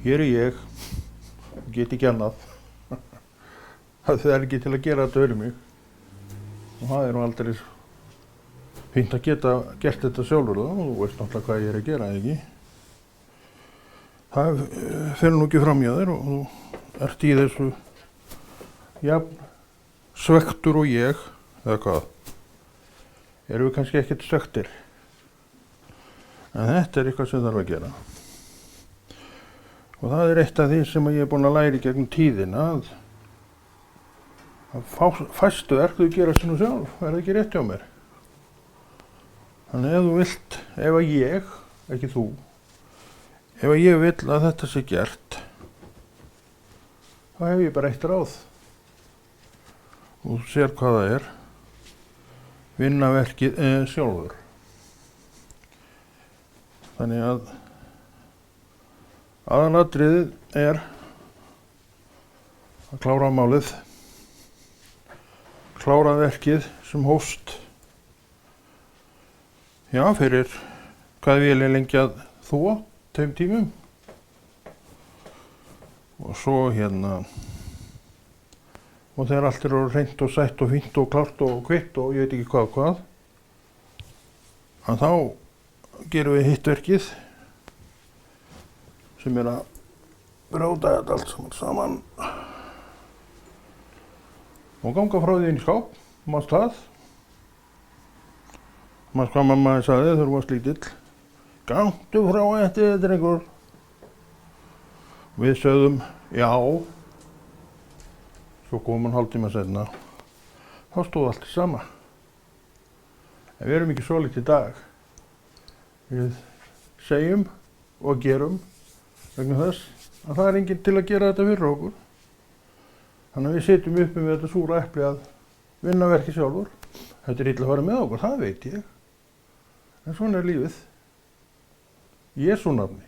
hér er ég, get ekki annað. Það er ekki til að gera þetta fyrir mig. Og það er nú aldrei fínt að geta gert þetta sjálfur þá, þú veist náttúrulega hvað ég er að gera, ekki? Það fer nú ekki fram hjá þér og þú ert í þessu jafn svekktur og ég, eða hvað? Erum við kannski ekkert svekktir? En þetta er eitthvað sem þarf að gera. Og það er eitt af því sem ég er búinn að læra í gegnum tíðina að fæstu verk þú gera sem þú sjálf, er það ekki rétt hjá mér? Þannig ef þú vilt, ef að ég, ekki þú, ef að ég vill að þetta sé gert, þá hef ég bara eitt ráð. Og þú sér hvað það er, vinna verkið sjálfur. Þannig að aðalatriðið er að klára málið, klára verkið sem hófst, já, fyrir hvað vil ég lengi að þvo, þeim tímum. Og svo og þegar allt er hreint og sætt og fínt og klárt og kvitt og ég veit ekki hvað, að þá gerum við hitt verkið sem er að brjóta þetta allt saman og ganga frá því inn í skáp, mást það. Mást hvað mamma sagði þegar þú varst lítill. Gangtu frá eftir þetta drengur. Við sögðum já. Svo kom hann hálftíma seinna. Þá stóð allt í sama. En við erum ekki svoleiðis í dag. Við segjum og gerum vegna þess að það er enginn til að gera þetta fyrir okkur. Þannig að við sitjum uppi með þetta súra epli að vinna verkið sjálfur. Þetta er illa að fara með okkur, það veit ég. En svona er lífið. Í Jesú nafni.